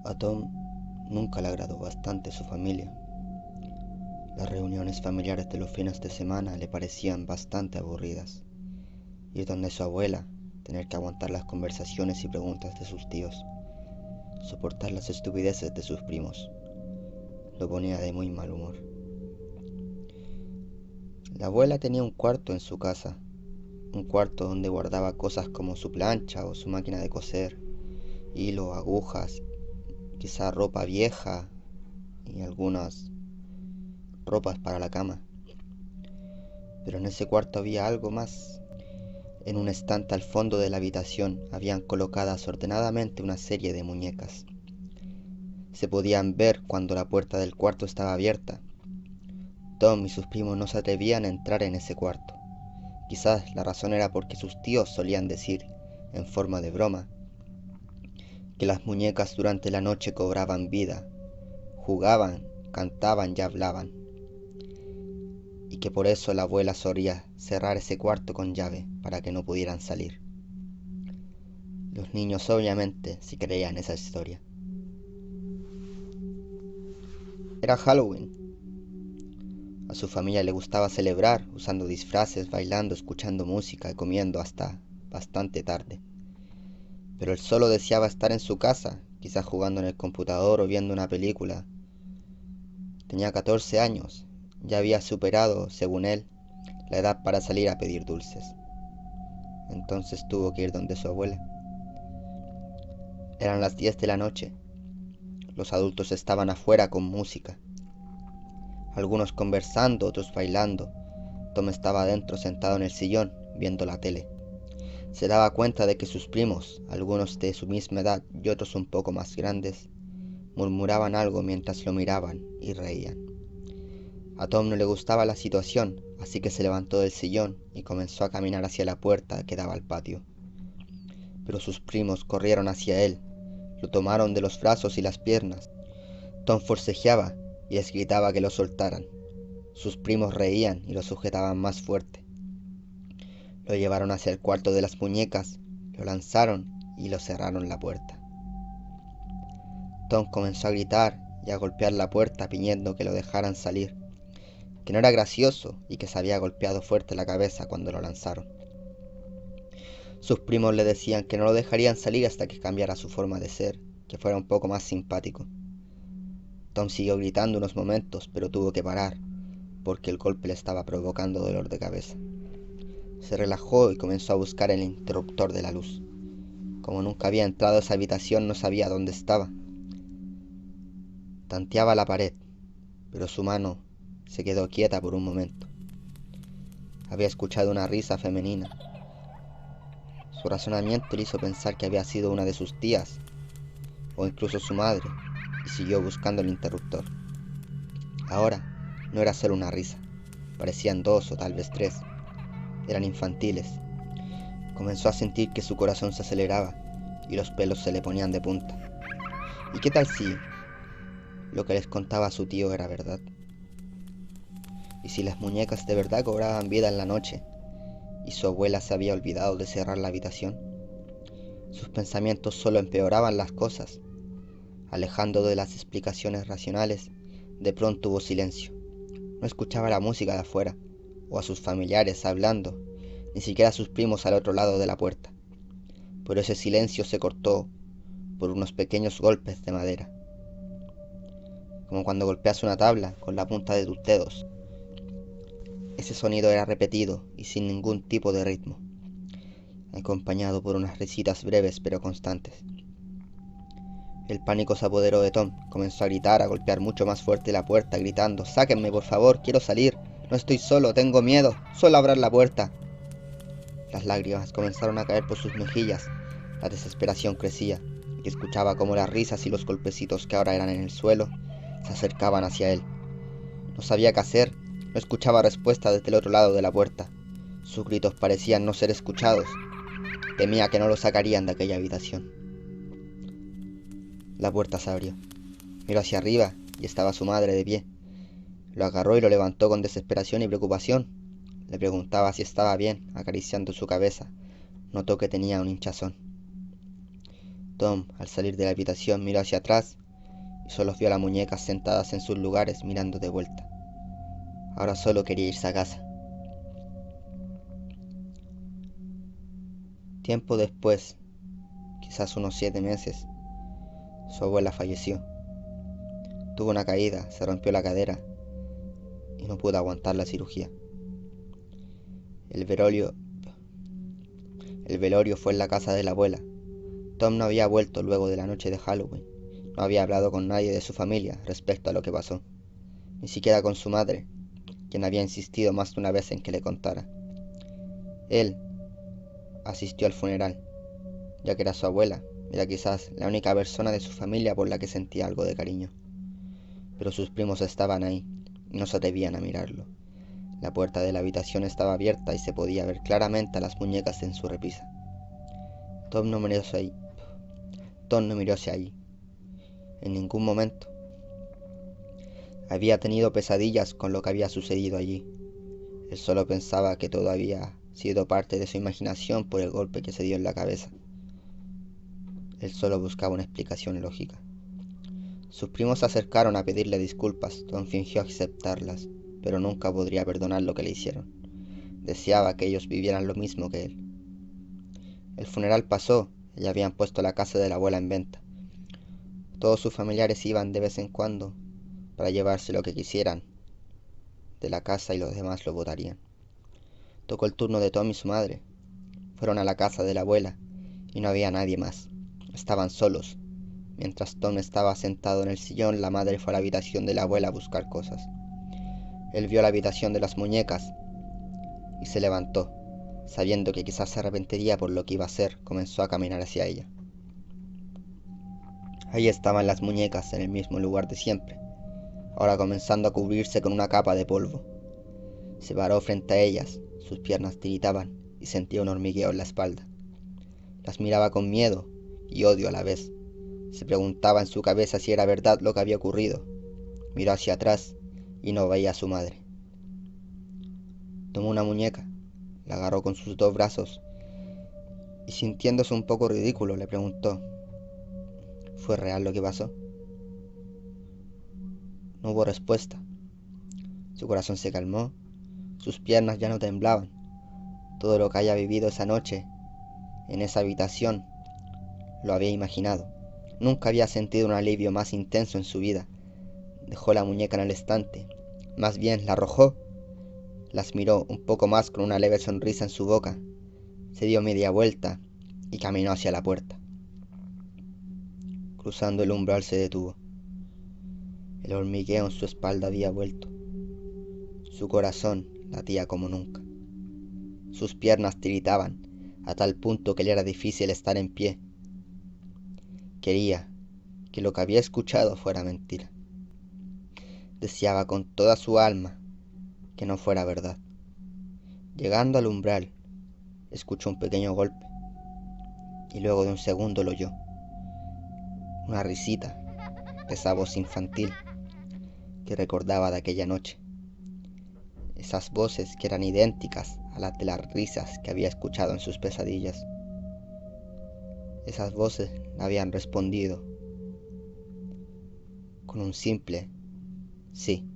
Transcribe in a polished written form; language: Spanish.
A Tom nunca le agradó bastante su familia. Las reuniones familiares de los fines de semana le parecían bastante aburridas. Ir donde su abuela, tener que aguantar las conversaciones y preguntas de sus tíos, soportar las estupideces de sus primos, lo ponía de muy mal humor. La abuela tenía un cuarto en su casa, un cuarto donde guardaba cosas como su plancha o su máquina de coser, hilo, agujas, quizá ropa vieja y algunas ropas para la cama. Pero en ese cuarto había algo más. En un estante al fondo de la habitación habían colocadas ordenadamente una serie de muñecas. Se podían ver cuando la puerta del cuarto estaba abierta. Tom y sus primos no se atrevían a entrar en ese cuarto. Quizás la razón era porque sus tíos solían decir, en forma de broma, que las muñecas durante la noche cobraban vida, jugaban, cantaban y hablaban, y que por eso la abuela solía cerrar ese cuarto con llave para que no pudieran salir. Los niños obviamente sí creían esa historia. Era Halloween. A su familia le gustaba celebrar usando disfraces, bailando, escuchando música y comiendo hasta bastante tarde. Pero él solo deseaba estar en su casa, quizás jugando en el computador o viendo una película. Tenía 14 años, ya había superado, según él, la edad para salir a pedir dulces. Entonces tuvo que ir donde su abuela. Eran las 10 de la noche. Los adultos estaban afuera con música. Algunos conversando, otros bailando. Tom estaba adentro sentado en el sillón, viendo la tele. Se daba cuenta de que sus primos, algunos de su misma edad y otros un poco más grandes, murmuraban algo mientras lo miraban y reían. A Tom no le gustaba la situación, así que se levantó del sillón y comenzó a caminar hacia la puerta que daba al patio. Pero sus primos corrieron hacia él, lo tomaron de los brazos y las piernas. Tom forcejeaba y les gritaba que lo soltaran. Sus primos reían y lo sujetaban más fuerte. Lo llevaron hacia el cuarto de las muñecas, lo lanzaron y lo cerraron la puerta. Tom comenzó a gritar y a golpear la puerta pidiendo que lo dejaran salir, que no era gracioso y que se había golpeado fuerte la cabeza cuando lo lanzaron. Sus primos le decían que no lo dejarían salir hasta que cambiara su forma de ser, que fuera un poco más simpático. Tom siguió gritando unos momentos, pero tuvo que parar, porque el golpe le estaba provocando dolor de cabeza. Se relajó y comenzó a buscar el interruptor de la luz. Como nunca había entrado a esa habitación, no sabía dónde estaba. Tanteaba la pared, pero su mano se quedó quieta por un momento. Había escuchado una risa femenina. Su razonamiento le hizo pensar que había sido una de sus tías, o incluso su madre, y siguió buscando el interruptor. Ahora no era solo una risa, parecían 2 o tal vez 3. Eran infantiles. Comenzó a sentir que su corazón se aceleraba y los pelos se le ponían de punta. ¿Y qué tal si lo que les contaba a su tío era verdad? ¿Y si las muñecas de verdad cobraban vida en la noche y su abuela se había olvidado de cerrar la habitación? Sus pensamientos solo empeoraban las cosas. Alejando de las explicaciones racionales, de pronto hubo silencio. No escuchaba la música de afuera, o a sus familiares hablando, ni siquiera a sus primos al otro lado de la puerta. Pero ese silencio se cortó por unos pequeños golpes de madera, como cuando golpeas una tabla con la punta de tus dedos. Ese sonido era repetido y sin ningún tipo de ritmo, acompañado por unas risitas breves pero constantes. El pánico se apoderó de Tom. Comenzó a gritar, a golpear mucho más fuerte la puerta, gritando: «¡Sáquenme, por favor! ¡Quiero salir! ¡No estoy solo! ¡Tengo miedo! ¡Solo abran la puerta!». Las lágrimas comenzaron a caer por sus mejillas. La desesperación crecía, y escuchaba cómo las risas y los golpecitos que ahora eran en el suelo se acercaban hacia él. No sabía qué hacer. No escuchaba respuesta desde el otro lado de la puerta. Sus gritos parecían no ser escuchados. Temía que no lo sacarían de aquella habitación. La puerta se abrió. Miró hacia arriba y estaba su madre de pie. Lo agarró y lo levantó con desesperación y preocupación. Le preguntaba si estaba bien, acariciando su cabeza. Notó que tenía un hinchazón. Tom, al salir de la habitación, miró hacia atrás y solo vio a las muñecas sentadas en sus lugares mirando de vuelta. Ahora solo quería irse a casa. Tiempo después, quizás unos 7 meses, su abuela falleció. Tuvo una caída, se rompió la cadera y no pudo aguantar la cirugía. El velorio fue en la casa de la abuela. Tom no había vuelto luego de la noche de Halloween. No había hablado con nadie de su familia respecto a lo que pasó, ni siquiera con su madre, quien había insistido más de una vez en que le contara. Él asistió al funeral, ya que era su abuela, era quizás la única persona de su familia por la que sentía algo de cariño. Pero sus primos estaban ahí y no se atrevían a mirarlo. La puerta de la habitación estaba abierta y se podía ver claramente a las muñecas en su repisa. Tom no miró hacia allí. En ningún momento. Había tenido pesadillas con lo que había sucedido allí. Él solo pensaba que todo había sido parte de su imaginación por el golpe que se dio en la cabeza. Él solo buscaba una explicación lógica. Sus primos se acercaron a pedirle disculpas. Tom fingió aceptarlas, pero nunca podría perdonar lo que le hicieron. Deseaba que ellos vivieran lo mismo que él. El funeral pasó y ya habían puesto la casa de la abuela en venta. Todos sus familiares iban de vez en cuando para llevarse lo que quisieran de la casa y los demás lo botarían. Tocó el turno de Tom y su madre. Fueron a la casa de la abuela y no había nadie más. Estaban solos. Mientras Tom estaba sentado en el sillón, la madre fue a la habitación de la abuela a buscar cosas. Él vio la habitación de las muñecas y se levantó. Sabiendo que quizás se arrepentiría por lo que iba a hacer, comenzó a caminar hacia ella. Ahí estaban las muñecas en el mismo lugar de siempre, ahora comenzando a cubrirse con una capa de polvo. Se paró frente a ellas, sus piernas tiritaban y sentía un hormigueo en la espalda. Las miraba con miedo y odio a la vez. Se preguntaba en su cabeza si era verdad lo que había ocurrido. Miró hacia atrás y no veía a su madre. Tomó una muñeca, la agarró con sus 2 brazos y, sintiéndose un poco ridículo, le preguntó: ¿fue real lo que pasó? No hubo respuesta. Su corazón se calmó, sus piernas ya no temblaban. Todo lo que haya vivido esa noche, en esa habitación, lo había imaginado. Nunca había sentido un alivio más intenso en su vida. Dejó la muñeca en el estante, más bien la arrojó. Las miró un poco más con una leve sonrisa en su boca. Se dio media vuelta y caminó hacia la puerta. Cruzando el umbral se detuvo. El hormigueo en su espalda había vuelto. Su corazón latía como nunca. Sus piernas tiritaban a tal punto que le era difícil estar en pie. Quería que lo que había escuchado fuera mentira. Deseaba con toda su alma que no fuera verdad. Llegando al umbral, escuchó un pequeño golpe y luego de un segundo lo oyó. Una risita, esa voz infantil que recordaba de aquella noche. Esas voces que eran idénticas a las de las risas que había escuchado en sus pesadillas. Esas voces le habían respondido con un simple sí.